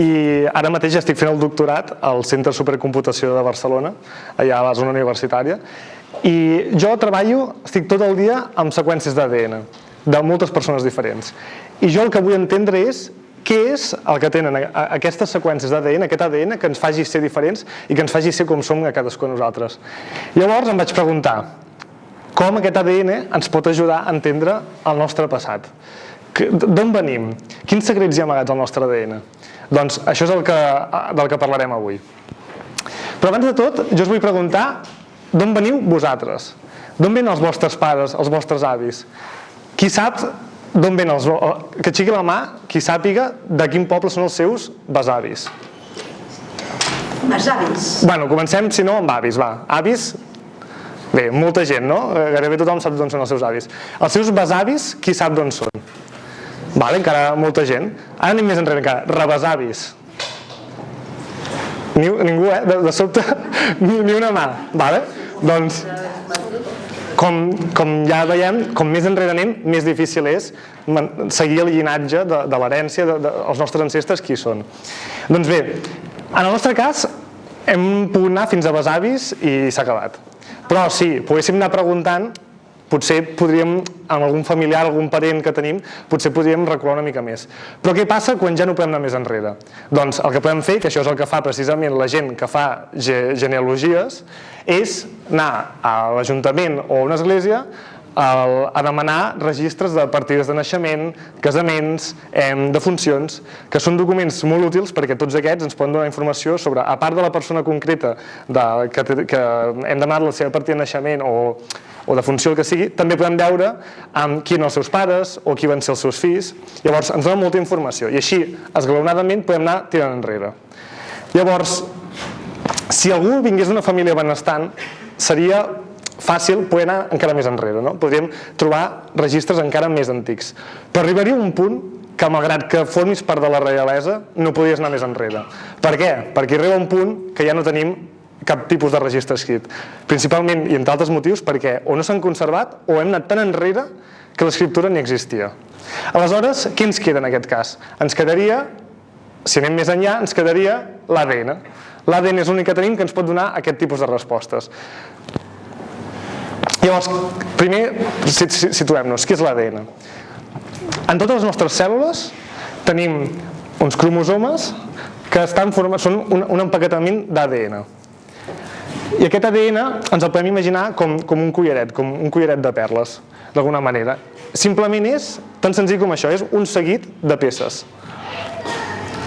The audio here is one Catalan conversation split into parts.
i ara mateix estic fent el doctorat al Centre de Supercomputació de Barcelona, allà a la zona universitària, i jo treballo, estic tot el dia amb seqüències d'ADN de moltes persones diferents. I jo el que vull entendre és què és el que tenen aquestes seqüències d'ADN, aquest ADN que ens faci ser diferents i que ens faci ser com som a cadascú de nosaltres. Llavors em vaig preguntar com aquest ADN ens pot ajudar a entendre el nostre passat. D'on venim? Quins secrets hi ha amagats al nostre ADN? Doncs això és del que parlarem avui. Però abans de tot, jo us vull preguntar d'on veniu vosaltres? D'on venen els vostres pares, els vostres avis? Qui sap d'on venen que aixequi la mà qui sàpiga de quin poble són els seus besavis? Besavis? Bueno, comencem, si no, amb avis, va. Avis, bé, molta gent, no? Gairebé tothom sap d'on són els seus avis. Els seus besavis, qui sap d'on són? Vale, encara molta gent. Ara anem més enrere encara. Rebesavis. Ningú, de sobte, ni una mà. Vale? Doncs, com ja veiem, com més enrere anem, més difícil és seguir el llinatge de l'herència dels nostres ancestres, qui són. Doncs bé, en el nostre cas, hem pogut anar fins a besavis i s'ha acabat. Però si poguéssim anar preguntant, potser podríem, amb algun familiar, algun parent que tenim, potser podríem recular una mica més. Però què passa quan ja no podem anar més enrere? Doncs el que podem fer, que això és el que fa precisament la gent que fa genealogies, és anar a l'Ajuntament o a una església a demanar registres de partides de naixement, casaments, defuncions, que són documents molt útils perquè tots aquests ens poden donar informació sobre, a part de la persona concreta que hem demanat la seva partida de naixement o defunció, el que sigui, també podem veure qui eren els seus pares o qui van ser els seus fills. Llavors ens dona molta informació i així, esglaonadament, podem anar tirant enrere. Llavors, si algú vingués d'una família benestant, seria fàcil poder anar encara més enrere, no? Podríem trobar registres encara més antics. Però arribaria un punt que, malgrat que formis part de la reialesa, no podries anar més enrere. Per què? Perquè arriba un punt que ja no tenim cap tipus de registre escrit. Principalment, i entre altres motius, perquè o no s'han conservat o hem anat tan enrere que l'escriptura ni existia. Aleshores, què ens queda en aquest cas? Ens quedaria, si anem més enllà, ens quedaria l'ADN. L'ADN és l'únic que tenim que ens pot donar aquest tipus de respostes. Llavors, primer situem-nos. Què és l'ADN? En totes les nostres cèl·lules tenim uns cromosomes que són un empaquetament d'ADN. I aquest ADN ens el podem imaginar com un collaret de perles, d'alguna manera. Simplement és tan senzill com això, és un seguit de peces.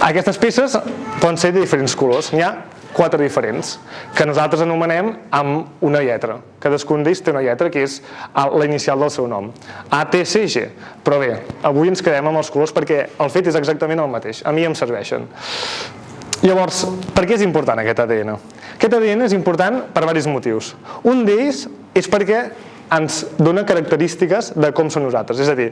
Aquestes peces poden ser de diferents colors. N'hi ha 4 diferents, que nosaltres anomenem amb una lletra. Cadascun d'ells té una lletra que és la inicial del seu nom. A, T, C, G. Però bé, avui ens quedem amb els colors perquè el fet és exactament el mateix. A mi em serveixen. Llavors, per què és important aquest ADN? Aquest ADN és important per diversos motius. Un d'ells és perquè ens dona característiques de com som nosaltres. És a dir,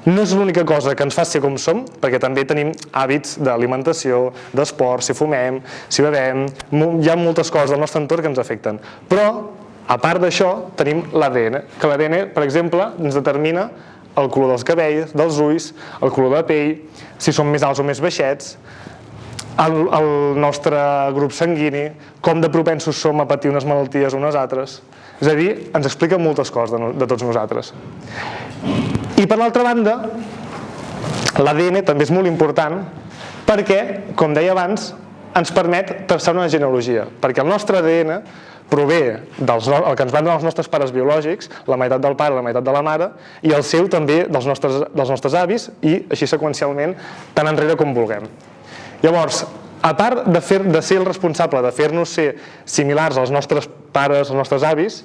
no és l'única cosa que ens fa ser com som, perquè també tenim hàbits d'alimentació, d'esport, si fumem, si bevem, hi ha moltes coses del nostre entorn que ens afecten. Però, a part d'això, tenim l'ADN, que l'ADN, per exemple, ens determina el color dels cabells, dels ulls, el color de la pell, si som més alts o més baixets, el nostre grup sanguini, com de propensos som a patir unes malalties o unes altres. És a dir, ens explica moltes coses de tots nosaltres. I per l'altra banda, l'ADN també és molt important perquè, com deia abans, ens permet traçar una genealogia, perquè el nostre ADN prové del que ens van donar els nostres pares biològics, la meitat del pare, la meitat de la mare, i el seu també dels nostres avis, i així seqüencialment tan enrere com vulguem. Llavors, a part de ser el responsable de fer-nos ser similars als nostres pares, als nostres avis,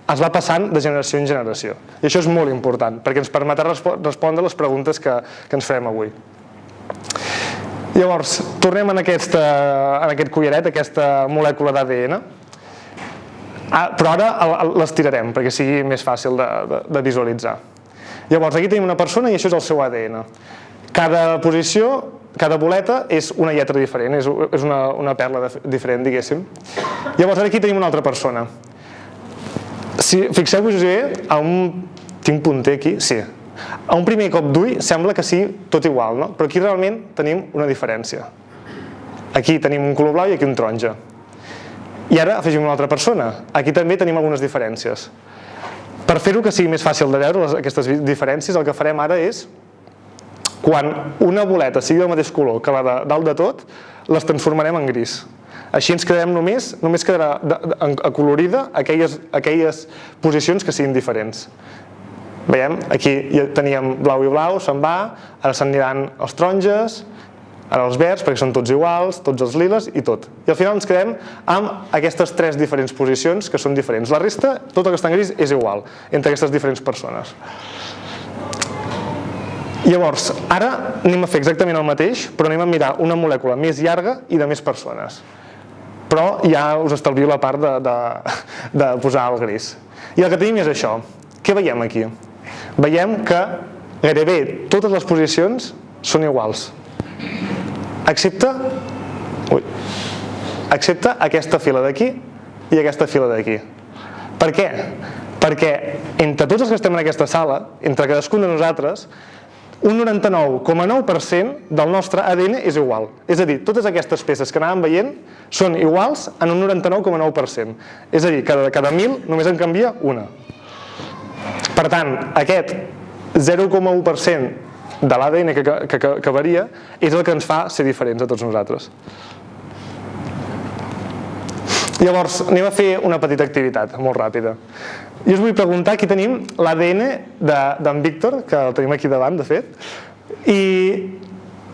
es va passant de generació en generació. I això és molt important, perquè ens permetrà respondre les preguntes que ens farem avui. Llavors, tornem en aquest collaret, aquesta molècula d'ADN, però ara l'estirarem perquè sigui més fàcil de visualitzar. Llavors, aquí tenim una persona i això és el seu ADN. Cada posició, cada boleta és una lletra diferent, és una perla diferent, diguéssim. Llavors, aquí tenim una altra persona. Fixeu-vos bé, tinc punter aquí, sí. A un primer cop d'ull sembla que sigui tot igual, no? Però aquí realment tenim una diferència. Aquí tenim un color blau i aquí un taronja. I ara afegim una altra persona. Aquí també tenim algunes diferències. Per fer-ho que sigui més fàcil de veure aquestes diferències, el que farem ara és, quan una boleta sigui del mateix color que la de dalt de tot, les transformarem en gris. Així ens quedarem només quedarà acolorida aquelles posicions que siguin diferents. Veiem? Aquí ja teníem blau i blau, se'n va, ara s'aniran els taronges, ara els verds, perquè són tots iguals, tots els liles i tot. I al final ens quedem amb aquestes 3 diferents posicions que són diferents. La resta, tot el que està en gris, és igual entre aquestes diferents persones. Llavors, ara anem a fer exactament el mateix, però anem a mirar una molècula més llarga i de més persones. Però ja us estalvio la part de posar el gris. I el que tenim és això. Què veiem aquí? Veiem que gairebé totes les posicions són iguals. Excepte aquesta fila d'aquí i aquesta fila d'aquí. Per què? Perquè entre tots els que estem en aquesta sala, entre cadascun de nosaltres, un 99,9% del nostre ADN és igual. És a dir, totes aquestes peces que anàvem veient són iguals en un 99,9%. És a dir, cada 1.000 només en canvia una. Per tant, aquest 0,1% de l'ADN que varia és el que ens fa ser diferents a tots nosaltres. Llavors, anem a fer una petita activitat, molt ràpida. Jo us vull preguntar, aquí tenim l'ADN d'en Víctor, que el tenim aquí davant, de fet, i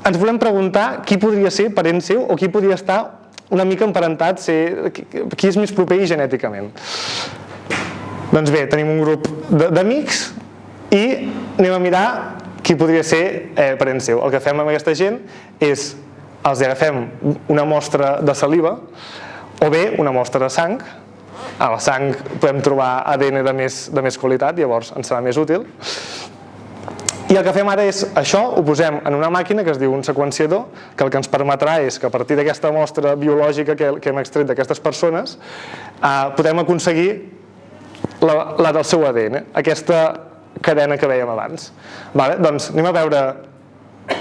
ens volem preguntar qui podria ser parent seu o qui podria estar una mica emparentat, qui és més proper genèticament. Doncs bé, tenim un grup d'amics i anem a mirar qui podria ser parent seu. El que fem amb aquesta gent és, els agafem una mostra de saliva o bé una mostra de sang. A la sang podem trobar ADN de més qualitat, llavors ens serà més útil. I el que fem ara és això, ho posem en una màquina que es diu un seqüenciador, que el que ens permetrà és que a partir d'aquesta mostra biològica que hem extret d'aquestes persones podem aconseguir la del seu ADN, aquesta cadena que vèiem abans. Doncs anem a veure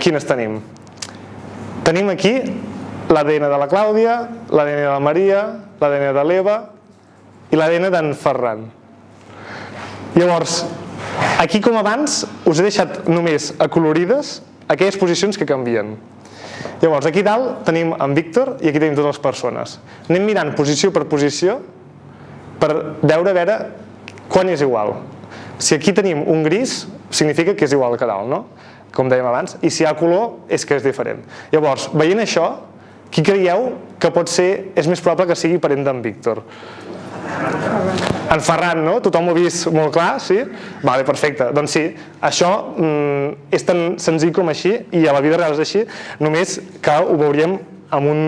quines tenim. Tenim aquí l'ADN de la Clàudia, l'ADN de la Maria, l'ADN de l'Eva i l'ADN d'en Ferran. Llavors, aquí com abans us he deixat només acolorides aquelles posicions que canvien. Llavors, aquí dalt tenim en Víctor i aquí tenim totes les persones. Anem mirant posició per posició per veure quan és igual. Si aquí tenim un gris, significa que és igual que dalt, no? Com dèiem abans. I si hi ha color, és que és diferent. Llavors, veient això, qui creieu que és més probable que sigui parent d'en Víctor? En Ferran, no? Tothom ho ha vist molt clar, sí? Vale, perfecte. Doncs sí, això és tan senzill com així, i a la vida real és així, només que ho veuríem amb un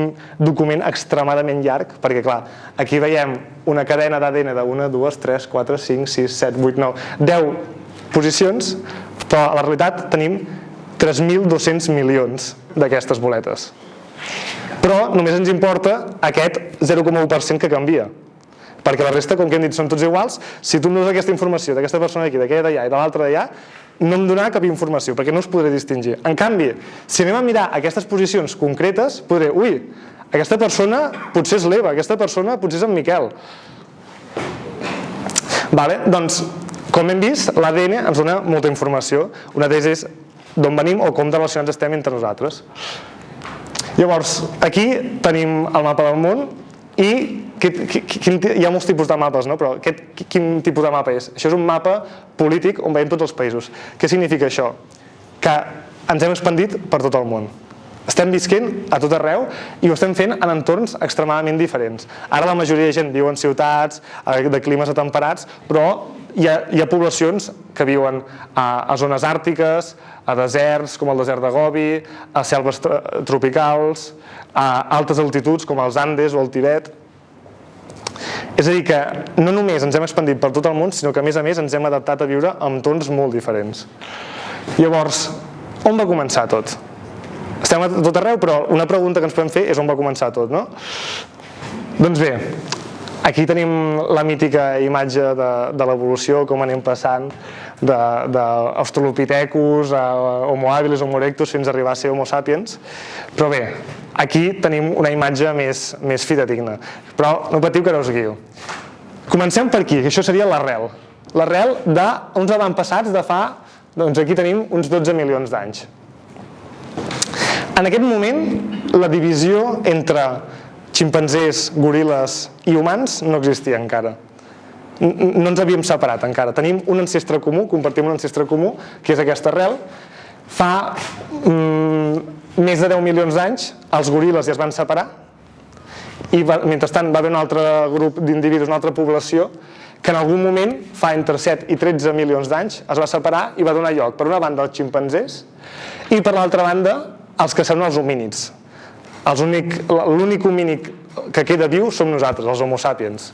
document extremadament llarg, perquè clar, aquí veiem una cadena d'ADN de 1, 2, 3, 4, 5, 6, 7, 8, 9, 10 posicions, però a la realitat tenim 3.200 milions d'aquestes boletes. Però només ens importa aquest 0,1% que canvia, perquè la resta, com que hem dit, són tots iguals. Si tu em dones aquesta informació d'aquesta persona d'aquí, d'aquella d'allà i de l'altra d'allà, no em donarà cap informació, perquè no es podré distingir. En canvi, si anem a mirar aquestes posicions concretes, podré, aquesta persona potser és l'Eva, aquesta persona potser és en Miquel. Doncs, com hem vist, l'ADN ens dona molta informació. Una d'elles és d'on venim o com de relacionats estem entre nosaltres. Llavors, aquí tenim el mapa del món i hi ha molts tipus de mapes, no? Però quin tipus de mapa és? Això és un mapa polític on veiem tots els països. Què significa això? Que ens hem expandit per tot el món. Estem visquent a tot arreu i ho estem fent en entorns extremadament diferents. Ara la majoria de gent viu en ciutats, de climes atemperats, però hi ha poblacions que viuen a zones àrtiques, a deserts com el desert de Gobi, a selves tropicals, a altes altituds com els Andes o el Tibet. És a dir que no només ens hem expandit per tot el món, sinó que a més ens hem adaptat a viure en entorns molt diferents. Llavors, on va començar tot? Estem a tot arreu, però una pregunta que ens podem fer és on va començar tot, no? Doncs bé, Aquí tenim la mítica imatge de l'evolució, com anem passant d'Australopithecus a Homo habilis, Homo erectus, fins a arribar a ser Homo sapiens. Però bé, aquí tenim una imatge més fidedigna. Però no patiu que ara us guio. Comencem per aquí, que això seria l'arrel. L'arrel d'uns avantpassats de fa, doncs aquí tenim uns 12 milions d'anys. En aquest moment, la divisió entre ximpanzés, goril·les i humans no existia encara. No ens havíem separat encara. Tenim un ancestre comú, compartim un ancestre comú, que és aquesta arrel. Fa més de 10 milions d'anys, els goril·les ja es van separar, i mentrestant va haver un altre grup d'individus, una altra població, que en algun moment, fa entre 7 i 13 milions d'anys, es va separar i va donar lloc, per una banda, als ximpanzés, i per l'altra banda, els que són els homínids. L'únic homínid que queda viu som nosaltres, els Homo sapiens.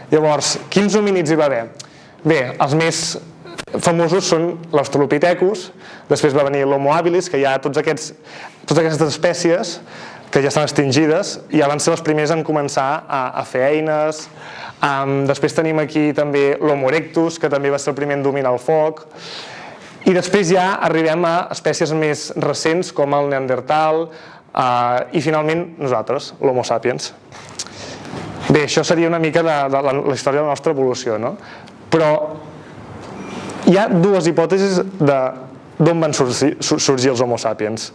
Llavors, quins homínids hi va haver? Bé, els més famosos són l'Australopithecus, després va venir l'Homo habilis, que hi ha totes aquestes espècies que ja estan extingides, i ja van ser els primers en començar a fer eines. Després tenim aquí també l'Homo erectus, que també va ser el primer en dominar el foc. I després ja arribem a espècies més recents, com el Neandertal, i finalment nosaltres, l'Homo sapiens. Bé, això seria una mica de la història de la nostra evolució, no? Però hi ha dues hipòtesis d'on van sorgir els Homo sapiens.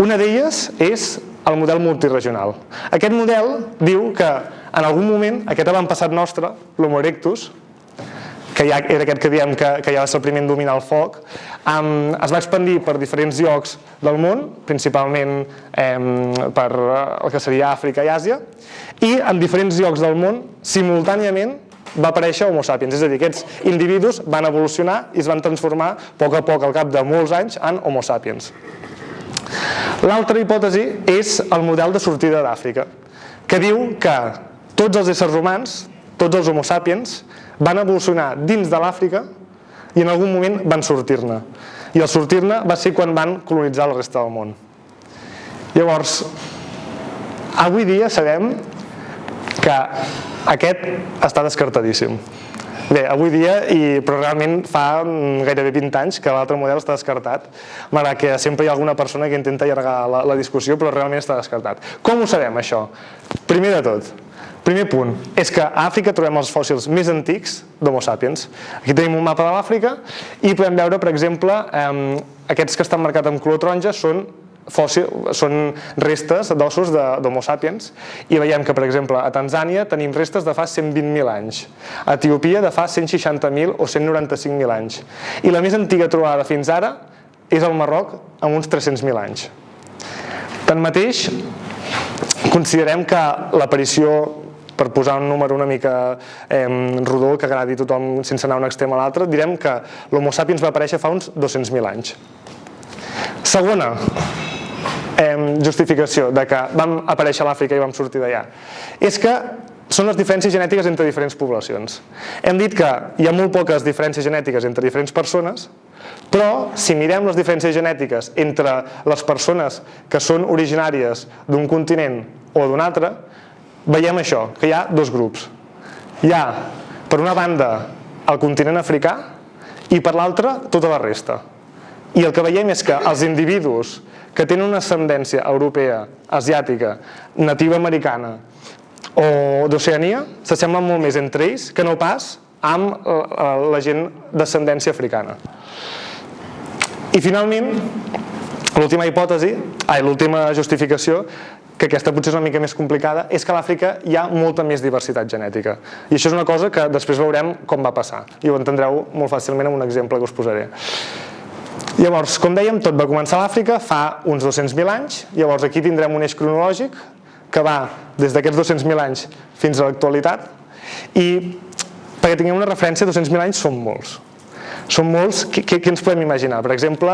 Una d'elles és el model multiregional. Aquest model diu que en algun moment aquest avantpassat nostre, l'Homo erectus, que ja era aquest que diem que ja va ser el primer en dominar el foc, es va expandir per diferents llocs del món, principalment per el que seria Àfrica i Àsia, i en diferents llocs del món, simultàniament, va aparèixer Homo sapiens. És a dir, aquests individus van evolucionar i es van transformar a poc, al cap de molts anys, en Homo sapiens. L'altra hipòtesi és el model de sortida d'Àfrica, que diu que tots els éssers humans, tots els Homo sapiens, van evolucionar dins de l'Àfrica i en algun moment van sortir-ne. I el sortir-ne va ser quan van colonitzar la resta del món. Llavors, avui dia sabem que aquest està descartadíssim. Bé, avui dia, però realment fa gairebé 20 anys que l'altre model està descartat, malgrat que sempre hi ha alguna persona que intenta allargar la discussió, però realment està descartat. Com ho sabem, això? Primer de tot, primer punt, és que a Àfrica trobem els fòssils més antics d'Homo sapiens. Aquí tenim un mapa de l'Àfrica i podem veure, per exemple, aquests que estan marcats amb color taronja són restes d'ossos d'Homo sapiens, i veiem que, per exemple, a Tanzània tenim restes de fa 120.000 anys, a Etiòpia de fa 160.000 o 195.000 anys, i la més antiga trobada fins ara és al Marroc, amb uns 300.000 anys. Tanmateix, considerem que l'aparició, per posar un número una mica rodó que agradi a tothom sense anar d'un extrem a l'altre, direm que l'Homo sapiens va aparèixer fa uns 200.000 anys. Segona justificació de que vam aparèixer a l'Àfrica i vam sortir d'allà és que són les diferències genètiques entre diferents poblacions. Hem dit que hi ha molt poques diferències genètiques entre diferents persones, però si mirem les diferències genètiques entre les persones que són originàries d'un continent o d'un altre, veiem això, que hi ha dos grups. Hi ha, per una banda, el continent africà i per l'altra, tota la resta. I el que veiem és que els individus que tenen una ascendència europea, asiàtica, nativa americana o d'Oceania s'assemblen molt més entre ells que no pas amb la gent d'ascendència africana. I finalment, l'última hipòtesi, l'última justificació, que aquesta potser és una mica més complicada, és que a l'Àfrica hi ha molta més diversitat genètica. I això és una cosa que després veurem com va passar. I ho entendreu molt fàcilment amb un exemple que us posaré. Llavors, com dèiem, tot va començar a l'Àfrica fa uns 200.000 anys. Llavors aquí tindrem un eix cronològic que va des d'aquests 200.000 anys fins a l'actualitat. I perquè tinguem una referència, 200.000 anys són molts. Són molts, què ens podem imaginar? Per exemple,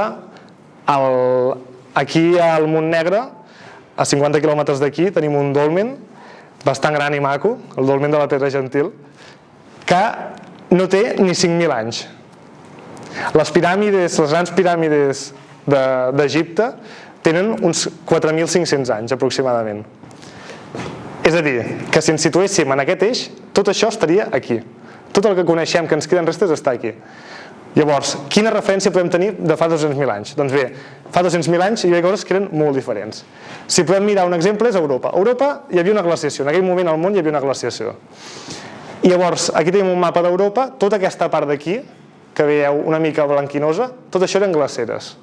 aquí al Mont Negre, a 50 quilòmetres d'aquí, tenim un dolmen bastant gran i maco, el dolmen de la Pedra Gentil, que no té ni 5.000 anys. Les grans piràmides d'Egipte tenen uns 4.500 anys aproximadament. És a dir, que si ens situéssim en aquest eix, tot això estaria aquí. Tot el que coneixem que ens queden restes està aquí. Llavors, quina referència podem tenir de fa 200.000 anys? Doncs bé, fa 200.000 anys hi havia coses que eren molt diferents. Si podem mirar un exemple és Europa. A Europa hi havia una glaciació, en aquell moment al món hi havia una glaciació. I llavors, aquí tenim un mapa d'Europa, tota aquesta part d'aquí, que veieu una mica blanquinosa, tot això eren glaceres.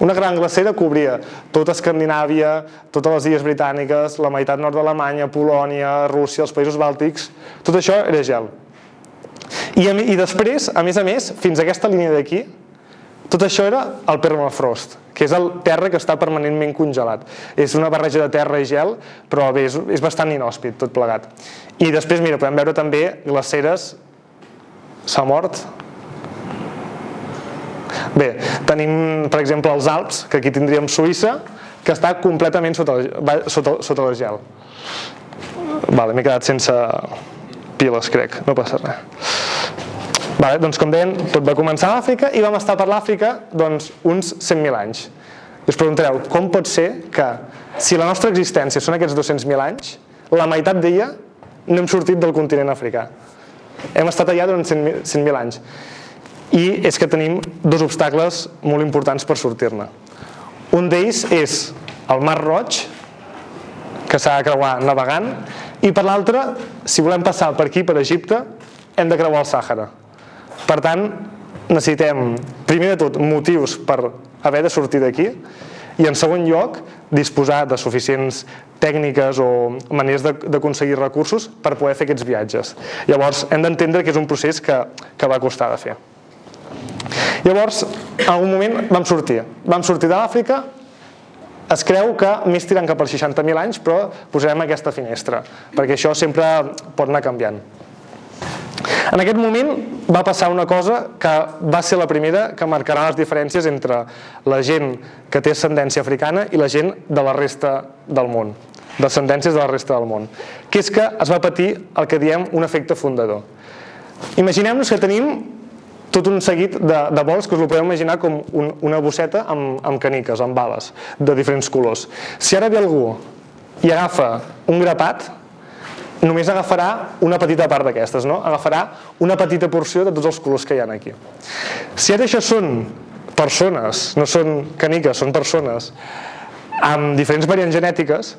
Una gran glacera cobria tota Escandinàvia, totes les illes britàniques, la meitat nord d'Alemanya, Polònia, Rússia, els països bàltics, tot això era gel. I després, a més, fins a aquesta línia d'aquí, tot això era el permafrost, que és el terra que està permanentment congelat. És una barreja de terra i gel, però bé, és bastant inhòspit tot plegat. I després, mira, podem veure també glaceres. S'ha mort? Bé, tenim, per exemple, els Alps, que aquí tindríem Suïssa, que està completament sota el gel. Vale, m'he quedat sense piles, crec, no passa res. Vale, doncs com deien, tot va començar a l'Àfrica i vam estar per l'Àfrica uns 100.000 anys. I us preguntareu, com pot ser que, si la nostra existència són aquests 200.000 anys, la meitat d'ella no hem sortit del continent africà? Hem estat allà durant 100.000 anys. I és que tenim dos obstacles molt importants per sortir-ne. Un d'ells és el Mar Roig, que s'ha de creuar navegant, i per l'altre, si volem passar per aquí, per Egipte, hem de creuar el Sàhara. Per tant, necessitem, primer de tot, motius per haver de sortir d'aquí, i en segon lloc, disposar de suficients tècniques o maneres d'aconseguir recursos per poder fer aquests viatges. Llavors, hem d'entendre que és un procés que va costar de fer. Llavors, en algun moment vam sortir de l'Àfrica. Es creu que més tirant cap als 60.000 anys, però posarem aquesta finestra, perquè això sempre pot anar canviant. En aquest moment va passar una cosa que va ser la primera que marcarà les diferències entre la gent que té ascendència africana i la gent de la resta del món, descendències de la resta del món, que és que es va patir el que diem un efecte fundador. Imaginem-nos que tenim tot un seguit de bols que us ho podeu imaginar com una bosseta amb caniques, amb bales de diferents colors. Si ara ve algú i agafa un grapat, només agafarà una petita part d'aquestes, no? Agafarà una petita porció de tots els colors que hi ha aquí. Si ara això són persones, no són caniques, són persones amb diferents variants genètiques,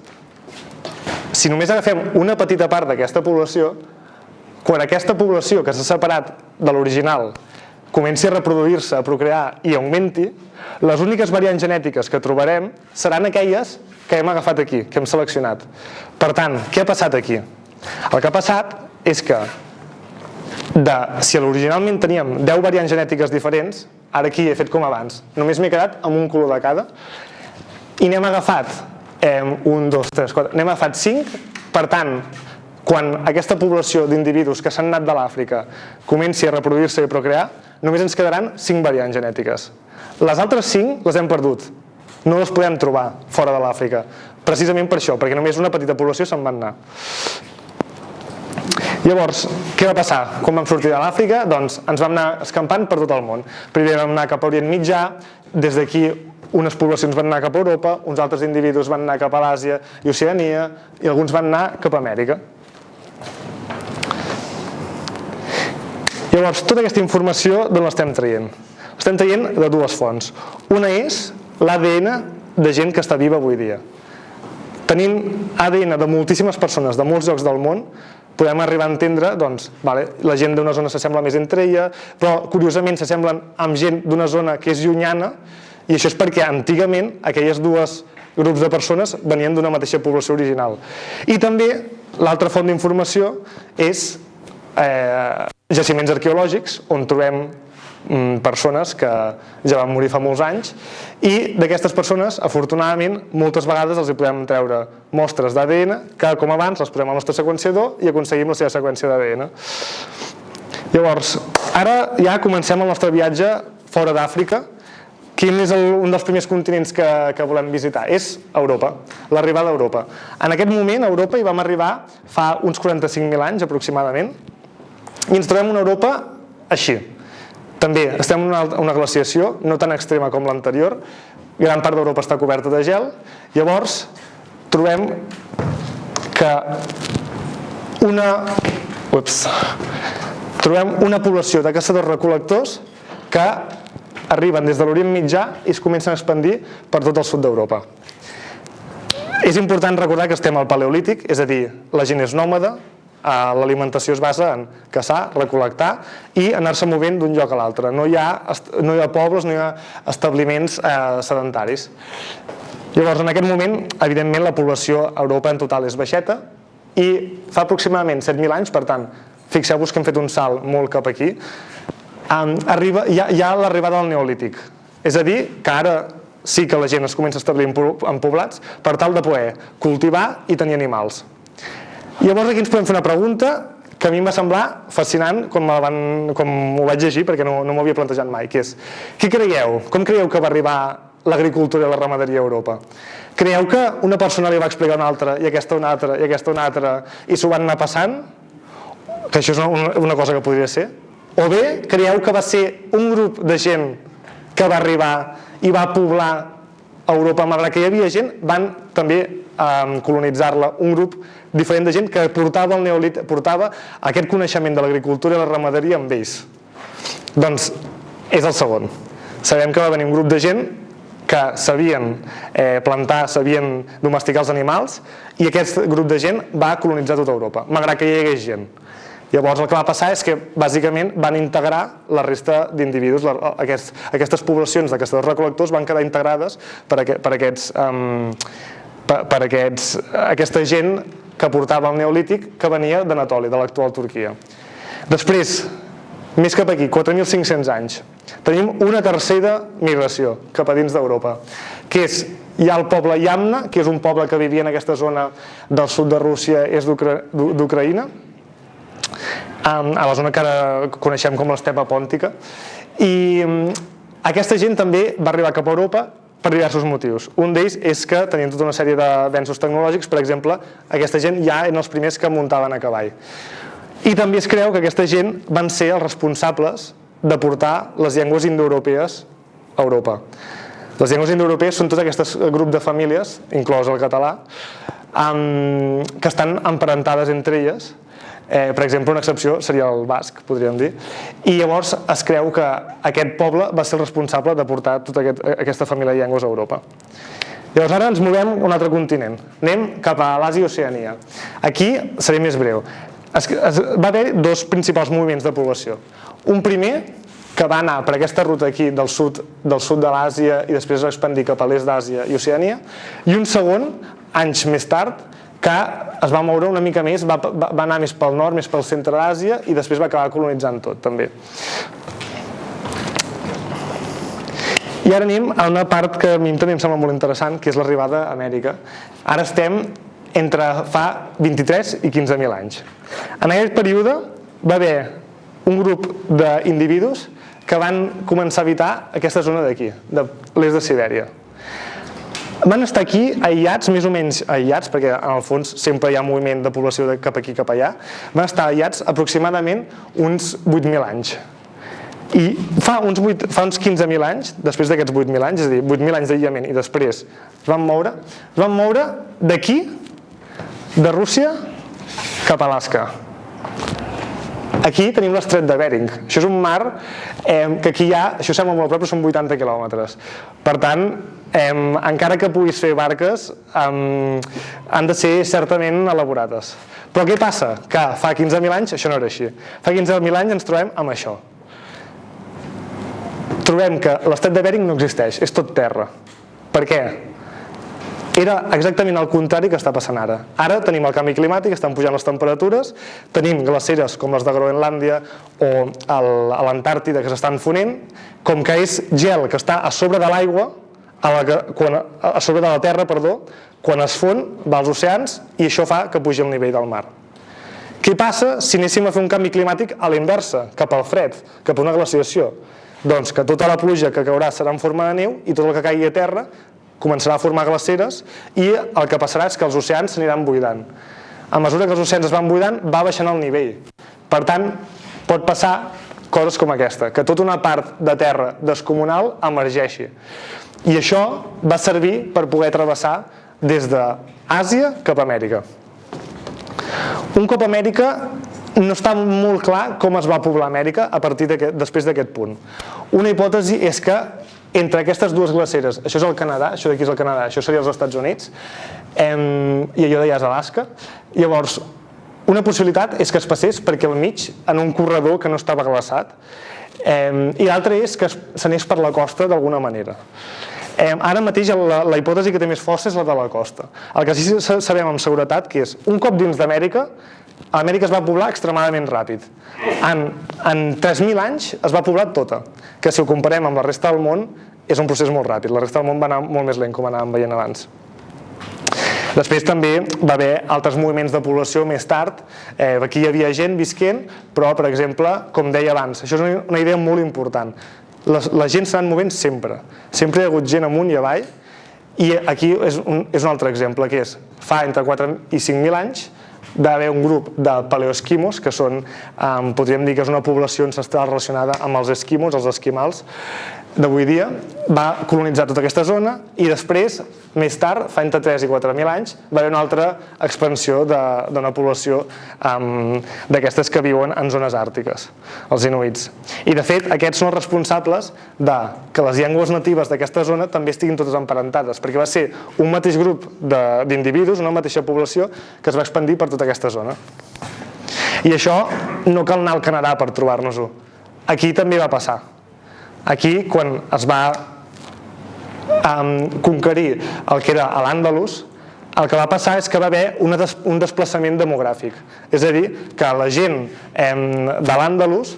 si només agafem una petita part d'aquesta població, quan aquesta població que s'ha separat de l'original comenci a reproduir-se, a procrear i augmenti, les úniques variants genètiques que trobarem seran aquelles que hem agafat aquí, que hem seleccionat. Per tant, què ha passat aquí? El que ha passat és que si originalment teníem 10 variants genètiques diferents, ara aquí he fet com abans, només m'he quedat amb un color de cada, i n'hem agafat 1, 2, 3, 4, n'hem agafat 5, per tant, quan aquesta població d'individus que s'han anat de l'Àfrica comenci a reproduir-se i a procrear, només ens quedaran 5 variants genètiques. Les altres 5 les hem perdut. No les podem trobar fora de l'Àfrica. Precisament per això, perquè només una petita població se'n va anar. Llavors, què va passar? Quan vam sortir de l'Àfrica, doncs ens vam anar escampant per tot el món. Primer vam anar cap a Orient Mitjà, des d'aquí unes poblacions van anar cap a Europa, uns altres individus van anar cap a l'Àsia i Oceania, i alguns van anar cap a Amèrica. Llavors, tota aquesta informació d'on l'estem traient? L'estem traient de dues fonts. Una és l'ADN de gent que està viva avui dia. Tenint ADN de moltíssimes persones de molts llocs del món, podem arribar a entendre, doncs, la gent d'una zona s'assembla més entre ella, però curiosament s'assemblen amb gent d'una zona que és llunyana, i això és perquè antigament aquelles dues grups de persones venien d'una mateixa població original. I també l'altra font d'informació és jaciments arqueològics, on trobem persones que ja van morir fa molts anys, i d'aquestes persones, afortunadament, moltes vegades els hi podem treure mostres d'ADN, que com abans les posem al nostre seqüenciador i aconseguim la seva seqüència d'ADN. Llavors, ara ja comencem el nostre viatge fora d'Àfrica. Quin és un dels primers continents que volem visitar? És Europa, l'arribada a Europa. En aquest moment a Europa hi vam arribar fa uns 45.000 anys aproximadament, i ens trobem una Europa així. També estem en una glaciació, no tan extrema com l'anterior, gran part d'Europa està coberta de gel, llavors trobem que trobem una població de caçadors-recol·lectors que arriben des de l'Orient Mitjà i es comencen a expandir per tot el sud d'Europa. És important recordar que estem al Paleolític, és a dir, la gent és nòmada, l'alimentació es basa en caçar, recol·lectar i anar-se movent d'un lloc a l'altre. No hi ha pobles, no hi ha establiments sedentaris. Llavors, en aquest moment, evidentment, la població a Europa en total és baixeta i fa aproximadament 7.000 anys, per tant, fixeu-vos que hem fet un salt molt cap aquí, hi ha l'arribada del Neolític. És a dir, que ara sí que la gent es comença a establir en poblats per tal de poder cultivar i tenir animals. Llavors aquí ens podem fer una pregunta que a mi em va semblar fascinant com ho vaig llegir, perquè no m'ho havia plantejat mai, que és: què creieu? Com creieu que va arribar l'agricultura i la ramaderia a Europa? Creieu que una persona li va explicar a una altra, i aquesta una altra, i aquesta una altra, i s'ho van anar passant? Que això és una cosa que podria ser? O bé, creieu que va ser un grup de gent que va arribar i va poblar Europa, malgrat que hi havia gent, van també colonitzar-la un grup diferent de gent que portava el neolític, portava aquest coneixement de l'agricultura i la ramaderia amb ells. Doncs és el segon. Sabem que va venir un grup de gent que sabien plantar, sabien domesticar els animals, i aquest grup de gent va colonitzar tota Europa, malgrat que hi hagués gent. Llavors el que va passar és que bàsicament van integrar la resta d'individus. Aquestes poblacions de caçadors-recol·lectors van quedar integrades per aquesta gent que portava el neolític, que venia d'Anatòlia, de l'actual Turquia. Després, més cap aquí, 4.500 anys, tenim una tercera migració cap a dins d'Europa, que és: hi ha el poble Yamna, que és un poble que vivia en aquesta zona del sud de Rússia, és d'Ucraïna, a la zona que ara coneixem com l'estepa pòntica, i aquesta gent també va arribar cap a Europa per diversos motius. Un d'ells és que tenien tota una sèrie d'avenços tecnològics. Per exemple, aquesta gent ja eren els primers que muntaven a cavall. I també es creu que aquesta gent van ser els responsables de portar les llengües indoeuropees a Europa. Les llengües indoeuropees són tot aquest grup de famílies, inclòs el català, que estan emparentades entre elles. Per exemple, una excepció seria el basc, podríem dir. I llavors es creu que aquest poble va ser el responsable de portar tota aquesta família de llengües a Europa. Llavors ara ens movem a un altre continent. Anem cap a l'Àsia i Oceania. Aquí seré més breu. Va haver dos principals moviments de població. Un primer, que va anar per aquesta ruta aquí del sud de l'Àsia i després es va expandir cap a l'est d'Àsia i Oceania, i un segon, anys més tard, que es va moure una mica més, va anar més pel nord, més pel centre d'Àsia, i després va acabar colonitzant tot, també. I ara anem a una part que a mi també em sembla molt interessant, que és l'arribada a Amèrica. Ara estem entre fa 23 i 15.000 anys. En aquest període va haver un grup d'individus que van començar a habitar aquesta zona d'aquí, de l'est de Sibèria. Van estar aquí aïllats, més o menys aïllats, perquè en el fons sempre hi ha moviment de població de cap aquí, cap allà. Van estar aïllats aproximadament uns 8.000 anys. I fa uns 15.000 anys, després d'aquests 8.000 anys, és a dir, 8.000 anys d'aïllament, i després es van moure d'aquí, de Rússia, cap a Alaska. Aquí tenim l'estret de Bering. Això és un mar que aquí hi ha, això sembla molt a prop, però són 80 quilòmetres. Per tant, encara que puguis fer barques, han de ser certament elaborades. Però què passa? Que fa 15.000 anys això no era així. Fa 15.000 anys ens trobem amb això. Trobem que l'estret de Bering no existeix, és tot terra. Per què? Era exactament el contrari que està passant ara. Ara tenim el canvi climàtic, estan pujant les temperatures, tenim glaceres com les de Groenlàndia o a l'Antàrtida que s'estan fonent, com que és gel que està a sobre de l'aigua, a sobre de la terra, quan es fon va als oceans i això fa que pugi el nivell del mar. Què passa si anéssim a fer un canvi climàtic a la inversa, cap al fred, cap a una glaciació? Doncs que tota la pluja que caurà serà en forma de neu i tot el que caigui a terra començarà a formar glaceres i el que passarà és que els oceans s'aniran buidant. A mesura que els oceans es van buidant, va baixant el nivell. Per tant, pot passar coses com aquesta, que tota una part de terra descomunal emergeixi. I això va servir per poder travessar des d'Àsia cap a Amèrica. Un cop a Amèrica, no està molt clar com es va poblar Amèrica a partir després d'aquest punt. Una hipòtesi és que entre aquestes dues glaceres, això és el Canadà, això d'aquí és el Canadà, això seria els Estats Units, i allò d'allà és Alaska. Llavors, una possibilitat és que es passés per aquí al mig, en un corredor que no estava glaçat, i l'altra és que s'anés per la costa d'alguna manera. Ara mateix la hipòtesi que té més força és la de la costa. El que sí sabem amb seguretat que és, un cop dins d'Amèrica, Amèrica es va poblar extremadament ràpid. En 3.000 anys es va poblar tota, que si ho comparem amb la resta del món és un procés molt ràpid. La resta del món va anar molt més lent, com anàvem veient abans. Després també va haver altres moviments de població més tard. Aquí hi havia gent visquent, però, per exemple, com deia abans, això és una idea molt important. La gent s'ha anat movent sempre. Sempre hi ha hagut gent amunt i avall, i aquí és un altre exemple, que és, fa entre 4 i 5.000 anys, va haver un grup de paleoesquimos, que són, podríem dir que és una població ancestral relacionada amb els esquimos, els esquimals d'avui dia, va colonitzar tota aquesta zona i després, més tard, fa entre 3 i 4.000 anys, va haver una altra expansió d'una població d'aquestes que viuen en zones àrtiques, els inuits. I de fet, aquests són els responsables que les llengües natives d'aquesta zona també estiguin totes emparentades, perquè va ser un mateix grup d'individus, una mateixa població, que es va expandir per tota aquesta zona. I això no cal anar al Canadà per trobar-nos-ho. Aquí també va passar. Aquí, quan es va conquerir el que era l'Àndalus, el que va passar és que va haver un desplaçament demogràfic. És a dir, que la gent de l'Àndalus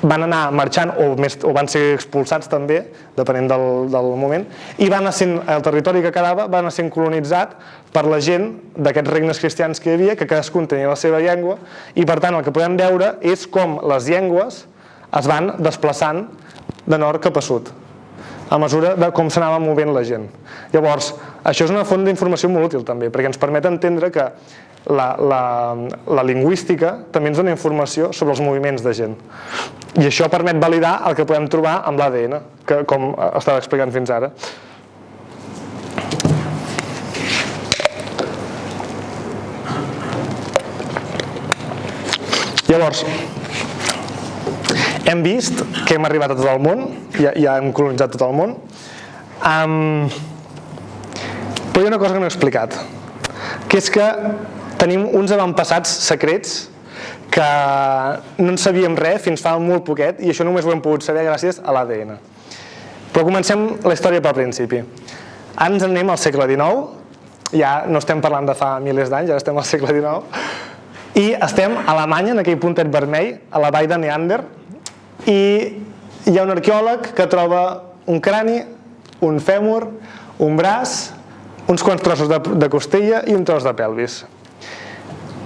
van anar marxant o van ser expulsats també, depenent del moment, i el territori que quedava va anar sent colonitzat per la gent d'aquests regnes cristians que hi havia, que cadascun tenia la seva llengua, i per tant el que podem veure és com les llengües es van desplaçant de nord cap a sud, a mesura de com s'anava movent la gent. Llavors, això és una font d'informació molt útil també, perquè ens permet entendre que la lingüística també ens dona informació sobre els moviments de gent. I això permet validar el que podem trobar amb l'ADN, com estava explicant fins ara. Llavors, hem vist que hem arribat a tot el món, ja hem colonitzat tot el món, però hi ha una cosa que no he explicat, que és que tenim uns avantpassats secrets que no en sabíem res fins fa molt poquet, i això només ho hem pogut saber gràcies a l'ADN. Però comencem la història pel principi. Ara ens anem al segle XIX, ja no estem parlant de fa milers d'anys, ara estem al segle XIX, i estem a Alemanya, en aquell puntet vermell, a la vall de Neander, i hi ha un arqueòleg que troba un crani, un fèmur, un braç, uns quants trossos de costella i un tros de pelvis.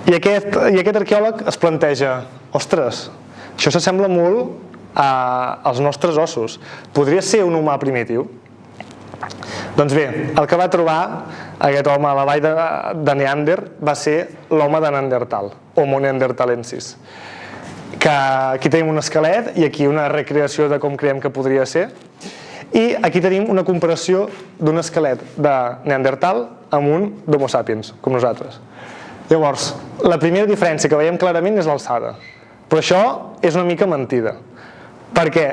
I aquest arqueòleg es planteja, ostres, això s'assembla molt als nostres ossos. Podria ser un humà primitiu? Doncs bé, el que va trobar aquest home a la vall de Neander va ser l'home de Neandertal, Homo neanderthalensis. Que aquí tenim un esquelet i aquí una recreació de com creiem que podria ser. I aquí tenim una comparació d'un esquelet de Neandertal amb un d'Homo sapiens, com nosaltres. Llavors, la primera diferència que veiem clarament és l'alçada. Però això és una mica mentida, perquè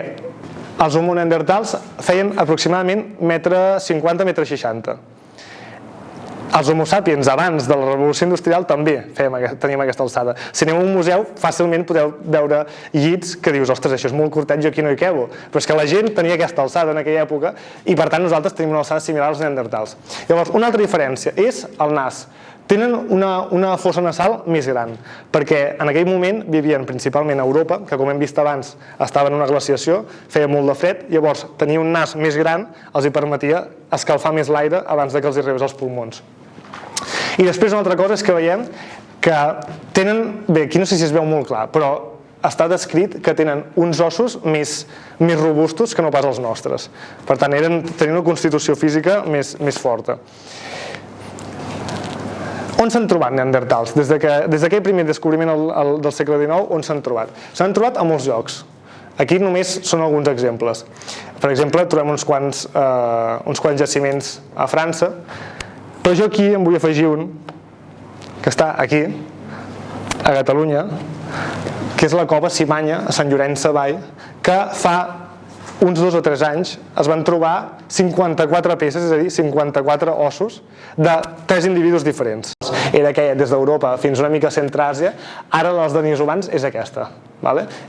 els Homo neandertals feien aproximadament 1,50 m, 1,60 m. Els Homo sapiens, abans de la revolució industrial, també teníem aquesta alçada. Si anem a un museu, fàcilment podeu veure llits que dius, ostres, això és molt curtet, jo aquí no hi quebo. Però és que la gent tenia aquesta alçada en aquella època i, per tant, nosaltres tenim una alçada similar als neandertals. Llavors, una altra diferència és el nas. Tenen una fossa nasal més gran, perquè en aquell moment vivien principalment a Europa, que com hem vist abans estava en una glaciació, feia molt de fred, llavors tenir un nas més gran els hi permetia escalfar més l'aire abans que els hi arribés als pulmons. I després una altra cosa és que veiem que tenen, bé, aquí no sé si es veu molt clar, però està descrit que tenen uns ossos més robustos que no pas els nostres. Per tant, tenien una constitució física més forta. On s'han trobat neandertals? Des d'aquell primer descobriment del segle XIX, on s'han trobat? S'han trobat a molts llocs. Aquí només són alguns exemples. Per exemple, trobem uns quants jaciments a França, però jo aquí en vull afegir un, que està aquí, a Catalunya, que és la cova Simanya, a Sant Llorenç Savall, que fa uns 2 o 3 anys es van trobar 54 peces, és a dir, 54 ossos de 3 individus diferents. Era aquella des d'Europa fins una mica a Centre-Àsia, ara dels denisovans és aquesta.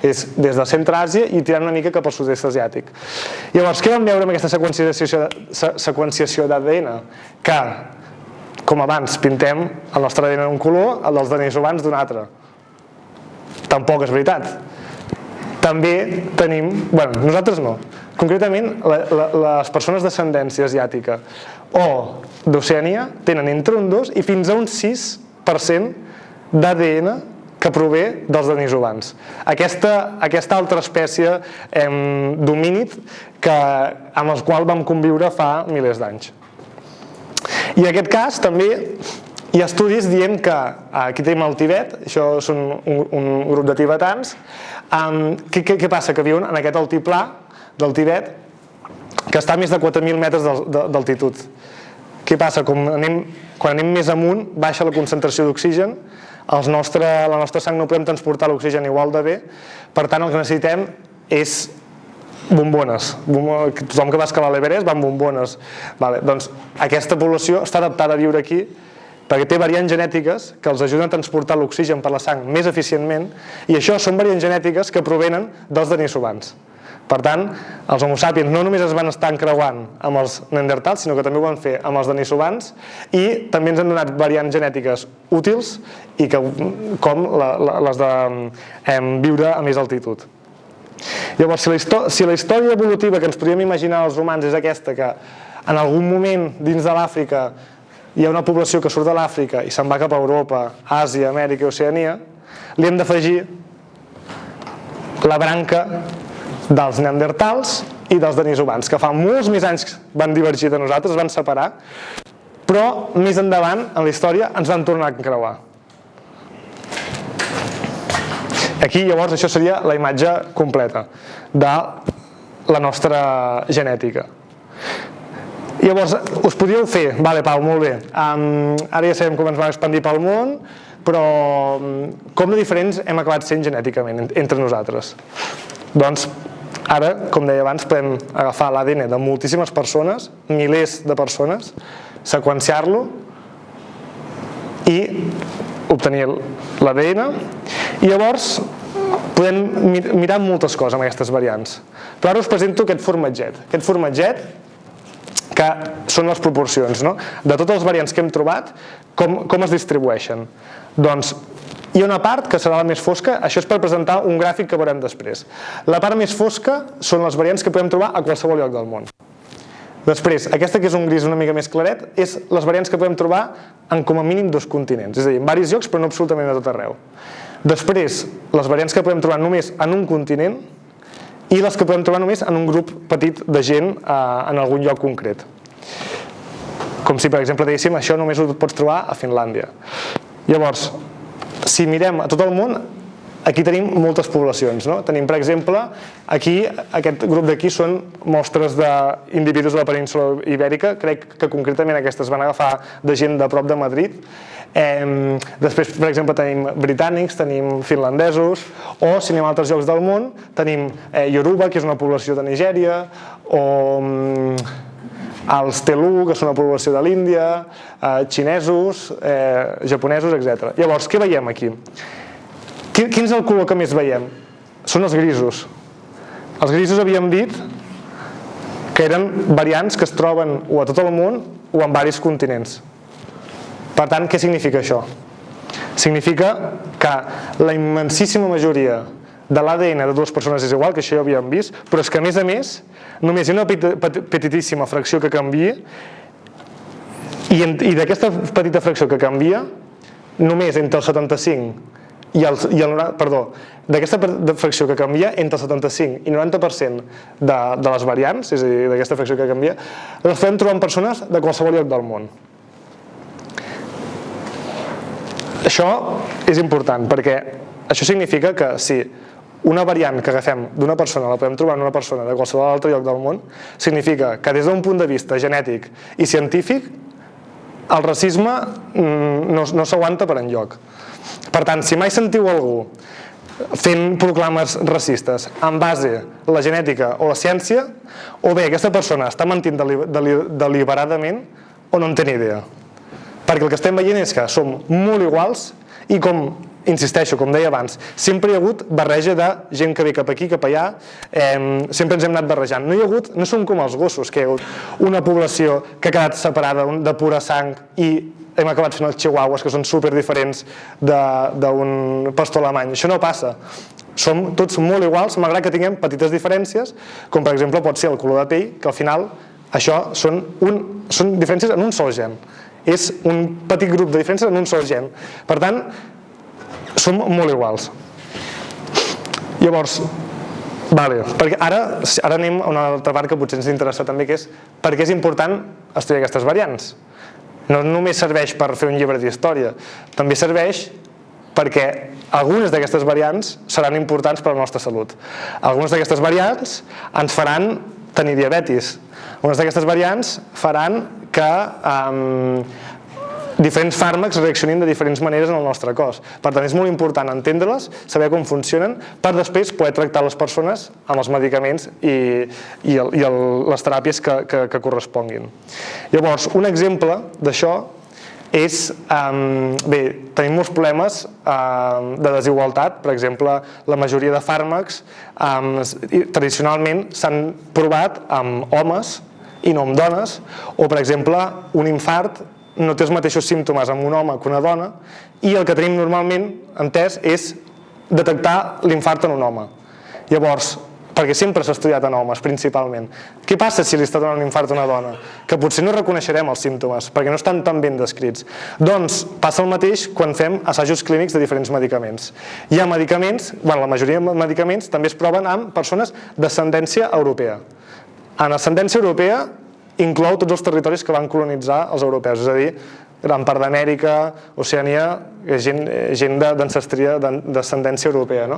És des de Centre-Àsia i tirant una mica cap al sud-est asiàtic. Llavors, què vam veure amb aquesta seqüenciació d'ADN? Que, com abans, pintem el nostre ADN d'un color, el dels denisovans d'un altre. Tampoc és veritat. També tenim, nosaltres no, concretament les persones d'ascendència asiàtica o d'Oceania tenen entre un 2 i fins a un 6% d'ADN que prové dels denisovans. Aquesta altra espècie d'homínid amb els quals vam conviure fa milers d'anys. I en aquest cas també hi ha estudis dient que aquí tenim el Tibet, això és un grup de tibetans. Què passa? Que viuen en aquest altiplà del Tibet que està a més de 4.000 metres d'altitud. Què passa? Quan anem més amunt baixa la concentració d'oxigen, la nostra sang no podem transportar l'oxigen igual de bé, per tant el que necessitem és bombones. Tothom que va escalar l'Everest va amb bombones. Doncs aquesta població està adaptada a viure aquí perquè té variants genètiques que els ajuden a transportar l'oxigen per la sang més eficientment, i això són variants genètiques que provenen dels denisovans. Per tant, els homo sapiens no només es van estar encreuant amb els neandertals, sinó que també ho van fer amb els denisovans, i també ens han donat variants genètiques útils com les de viure a més altitud. Llavors, si la història evolutiva que ens podríem imaginar els humans és aquesta, que en algun moment dins de l'Àfrica hi ha una població que surt de l'Àfrica i se'n va cap a Europa, Àsia, Amèrica i Oceania, li hem d'afegir la branca dels neandertals i dels denisovans, que fa molts més anys van divergir de nosaltres, es van separar, però més endavant en la història ens van tornar a encreuar. Aquí llavors això seria la imatge completa de la nostra genètica. Llavors, us podríeu fer, vale Pau, molt bé, ara ja sabem com ens vam expandir pel món, però com de diferents hem acabat sent genèticament entre nosaltres? Doncs ara, com deia abans, podem agafar l'ADN de moltíssimes persones, milers de persones, seqüenciar-lo i obtenir l'ADN, i llavors podem mirar moltes coses amb aquestes variants. Però ara us presento aquest formatget que són les proporcions, no? De totes les variants que hem trobat, com es distribueixen. Doncs hi ha una part que serà la més fosca, això és per presentar un gràfic que veurem després. La part més fosca són les variants que podem trobar a qualsevol lloc del món. Després, aquesta que és un gris una mica més claret, és les variants que podem trobar en com a mínim 2 continents, és a dir, en diversos llocs però no absolutament a tot arreu. Després, les variants que podem trobar només en un continent, i les que podem trobar només en un grup petit de gent en algun lloc concret. Com si, per exemple, diguéssim, això només ho pots trobar a Finlàndia. Llavors, si mirem a tot el món, aquí tenim moltes poblacions, no? Tenim, per exemple, aquí, aquest grup d'aquí són mostres d'individus de la península ibèrica, crec que concretament aquestes van agafar de gent de prop de Madrid. Després, per exemple, tenim britànics, tenim finlandesos, o si anem a altres llocs del món, tenim Yoruba, que és una població de Nigèria, o els Telugu, que és una població de l'Índia, xinesos, japonesos, etc. Llavors, què veiem aquí? Quin és el color que més veiem? Són els grisos. Els grisos havíem dit que eren variants que es troben o a tot el món o en diversos continents. Per tant, què significa això? Significa que la immensíssima majoria de l'ADN de dues persones és igual, que això ja ho havíem vist, però és que a més, només hi ha una petitíssima fracció que canvia, i d'aquesta petita fracció que canvia, només entre el 75 i el 90%, perdó, d'aquesta fracció que canvia, entre el 75 i 90% de les variants, és a dir, d'aquesta fracció que canvia, les podem trobar en persones de qualsevol lloc del món. Això és important perquè això significa que si una variant que agafem d'una persona la podem trobar en una persona de qualsevol altre lloc del món, significa que des d'un punt de vista genètic i científic el racisme no s'aguanta per enlloc. Per tant, si mai sentiu algú fent proclames racistes en base a la genètica o la ciència, o bé aquesta persona està mentint deliberadament o no en té ni idea. Perquè el que estem veient és que som molt iguals i insisteixo, com deia abans, sempre hi ha hagut barreja de gent que ve cap aquí, cap allà, sempre ens hem anat barrejant. No som com els gossos, que hi ha hagut una població que ha quedat separada de pura sang i hem acabat fent els chihuahuas, que són super diferents d'un pastor alemany. Això no passa. Som tots molt iguals, malgrat que tinguem petites diferències, com per exemple pot ser el color de pell, que al final això són diferències en un sol gen. És un petit grup de diferències en un sol gen. Per tant, som molt iguals. Llavors, perquè ara anem a una altra part que potser ens interessa també, que és per què és important estudiar aquestes variants. No només serveix per fer un llibre d'història, també serveix perquè algunes d'aquestes variants seran importants per a la nostra salut. Algunes d'aquestes variants ens faran tenir diabetis. Algunes d'aquestes variants faran que diferents fàrmacs reaccionin de diferents maneres en el nostre cos. Per tant, és molt important entendre-les, saber com funcionen, per després poder tractar les persones amb els medicaments i les teràpies que corresponguin. Llavors, un exemple d'això és, tenim molts problemes de desigualtat. Per exemple, la majoria de fàrmacs tradicionalment s'han provat amb homes i no amb dones, o per exemple, un infart no té els mateixos símptomes en un home que una dona, i el que tenim normalment entès és detectar l'infart en un home. Llavors, perquè sempre s'ha estudiat en homes principalment, què passa si li està donant un infart a una dona? Que potser no reconeixerem els símptomes perquè no estan tan ben descrits. Doncs passa el mateix quan fem assajos clínics de diferents medicaments. Hi ha medicaments, la majoria de medicaments també es proven amb persones d'ascendència europea. En ascendència europea inclou tots els territoris que van colonitzar els europeus, és a dir, gran part d'Amèrica, Oceania, gent d'ancestria d'ascendència europea.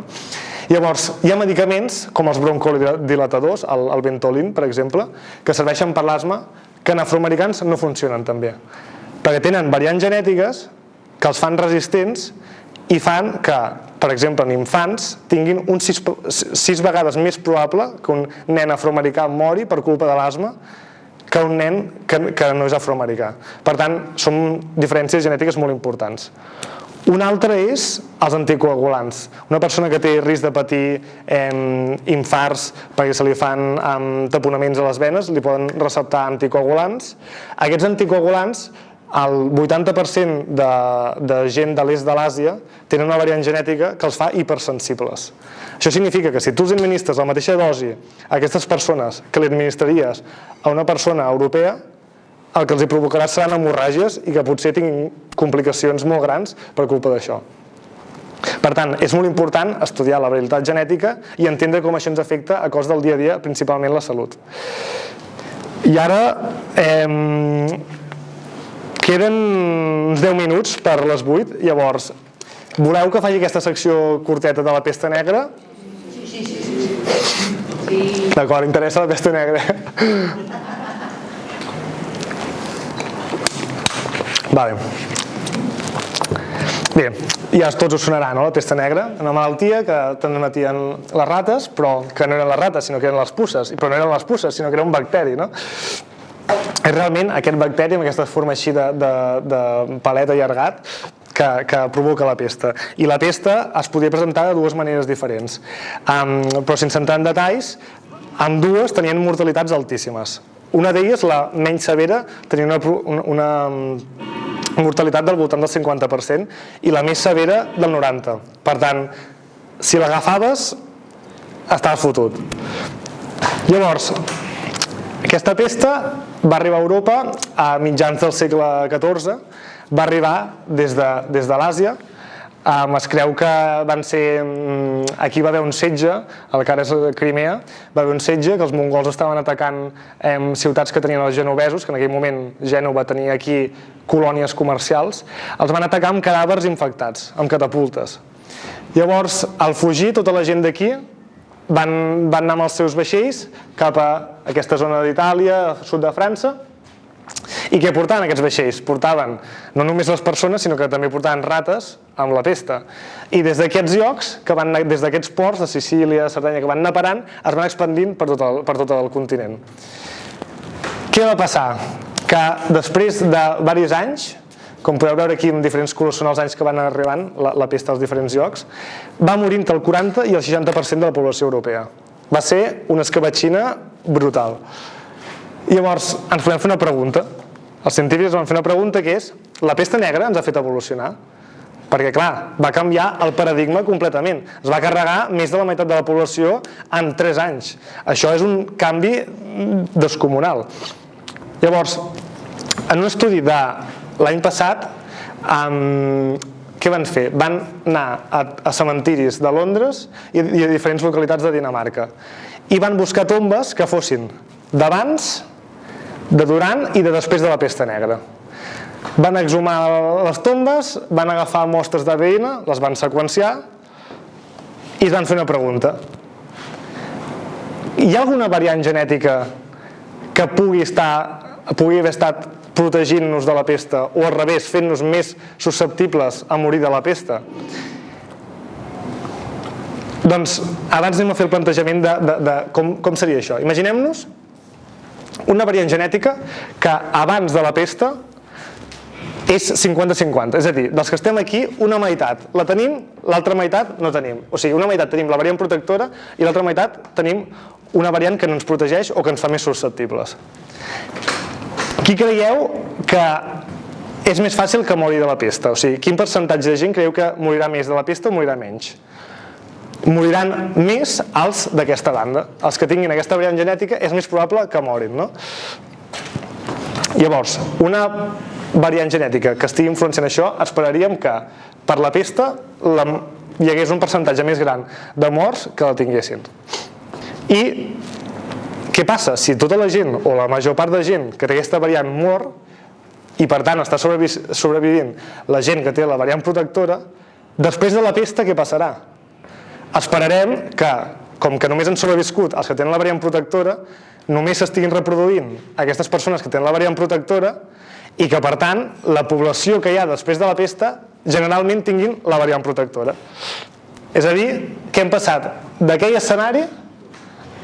Llavors, hi ha medicaments com els broncodilatadors, el Ventolin, per exemple, que serveixen per l'asma, que en afroamericans no funcionen tan bé, perquè tenen variants genètiques que els fan resistents i fan que, per exemple, en infants tinguin 6 vegades més probable que un nen afroamericà mori per culpa de l'asma que un nen que no és afroamericà. Per tant, són diferències genètiques molt importants. Un altre és els anticoagulants. Una persona que té risc de patir infarts perquè se li fan taponaments a les venes, li poden receptar anticoagulants. Aquests anticoagulants, el 80% de gent de l'est de l'Àsia tenen una variant genètica que els fa hipersensibles. Això significa que si tu els administres la mateixa dosi a aquestes persones que li administraries a una persona europea, el que els hi provocarà seran hemorràgies i que potser tinguin complicacions molt grans per culpa d'això. Per tant, és molt important estudiar la varietat genètica i entendre com això ens afecta a cos del dia a dia, principalment la salut. I ara queden uns 10 minuts per les 8, llavors, voleu que faci aquesta secció curteta de la pesta negra? Sí. D'acord, interessa la pesta negra. Vale. Bé, ja tots us sonarà, no?, la pesta negra, una malaltia que transmetien les rates, però que no eren les rates, sinó que eren les puces, però no eren les puces, sinó que era un bacteri, no? És realment aquest bacteri amb aquesta forma així de palet allargat que provoca la pesta. I la pesta es podria presentar de dues maneres diferents, però sense entrar en detalls, ambdues tenien mortalitats altíssimes. Una d'elles, la menys severa, tenia una mortalitat del voltant del 50% i la més severa del 90%. Per tant, si l'agafaves, estaves fotut. Llavors, aquesta pesta va arribar a Europa a mitjans del segle XIV, va arribar des de l'Àsia. Es creu que aquí va haver un setge, al que ara és Crimea, va haver un setge que els mongols estaven atacant ciutats que tenien els genovesos, que en aquell moment Gènova tenia aquí colònies comercials, els van atacar amb cadàvers infectats, amb catapultes. Llavors, al fugir, tota la gent d'aquí van anar amb els seus vaixells cap a aquesta zona d'Itàlia, sud de França, I què portaven aquests vaixells? Portaven no només les persones, sinó que també portaven rates amb la pesta. I des d'aquests llocs, des d'aquests ports de Sicília, Sardenya, que van anar parant, es van expandint per tot el continent. Què va passar? Que després de diversos anys, com podeu veure aquí en diferents colors són els anys que van arribant la pesta als diferents llocs, va morir entre el 40 i el 60% de la població europea. Va ser una escabatxina brutal. I llavors ens podem fer una pregunta. Els científics van fer una pregunta que és: la pesta negra ens ha fet evolucionar? Perquè, clar, va canviar el paradigma completament. Es va carregar més de la meitat de la població en 3 anys. Això és un canvi descomunal. Llavors, en un estudi de l'any passat, què van fer? Van anar a cementiris de Londres i a diferents localitats de Dinamarca i van buscar tombes que fossin d'abans, de durant i de després de la pesta negra. Van exhumar les tombes, van agafar mostres d'ADN, les van seqüenciar i es van fer una pregunta: hi ha alguna variant genètica que pugui haver estat protegint-nos de la pesta, o al revés, fent-nos més susceptibles a morir de la pesta? Doncs abans anem a fer el plantejament de com seria això. Imaginem-nos una variant genètica que abans de la pesta és 50-50, és a dir, dels que estem aquí, una meitat la tenim, l'altra meitat no tenim. O sigui, una meitat tenim la variant protectora i l'altra meitat tenim una variant que no ens protegeix o que ens fa més susceptibles. Qui creieu que és més fàcil que mori de la pesta? O sigui, quin percentatge de gent creieu que morirà més de la pesta o morirà menys? Moriran més els d'aquesta banda. Els que tinguin aquesta variant genètica és més probable que morin, no? Llavors, una variant genètica que estigui influenciant això, esperaríem que per la pesta hi hagués un percentatge més gran de morts que la tinguessin. I què passa? Si tota la gent, o la major part de gent que té aquesta variant mor, i per tant està sobrevivint la gent que té la variant protectora, després de la pesta què passarà? Esperarem que, com que només han sobreviscut els que tenen la variant protectora, només s'estiguin reproduint aquestes persones que tenen la variant protectora i que, per tant, la població que hi ha després de la pesta generalment tinguin la variant protectora. És a dir, que hem passat d'aquell escenari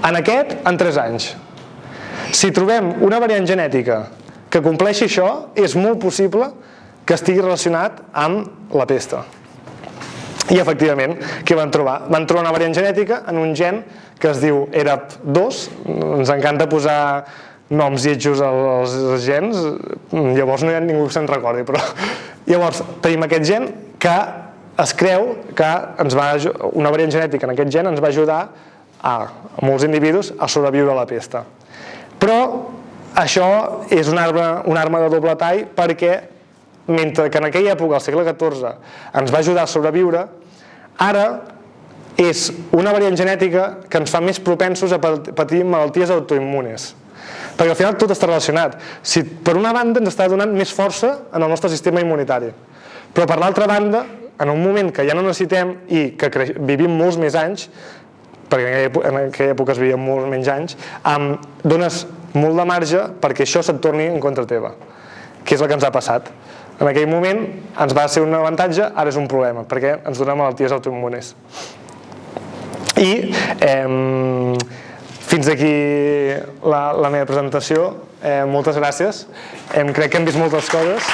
en aquest en 3 anys. Si trobem una variant genètica que compleixi això, és molt possible que estigui relacionat amb la pesta. I efectivament, què van trobar? Van trobar una variant genètica en un gen que es diu ERAP2. Ens encanta posar noms lletjos als gens, llavors no hi ha ningú que se'n recordi, però llavors tenim aquest gen que es creu que una variant genètica en aquest gen ens va ajudar a molts individus a sobreviure a la pesta. Però això és una arma de doble tall, perquè mentre que en aquella època, al segle XIV, ens va ajudar a sobreviure, ara és una variant genètica que ens fa més propensos a patir malalties autoimmunes. Perquè al final tot està relacionat. Si per una banda ens està donant més força en el nostre sistema immunitari, però per l'altra banda, en un moment que ja no necessitem i que vivim molts més anys, perquè en aquella època es vivien molts menys anys, dones molt de marge perquè això se't torni en contra teva, que és el que ens ha passat. En aquell moment ens va ser un avantatge, ara és un problema, perquè ens dona malalties autoimmunes. I fins aquí la meva presentació. Moltes gràcies. Crec que hem vist moltes coses.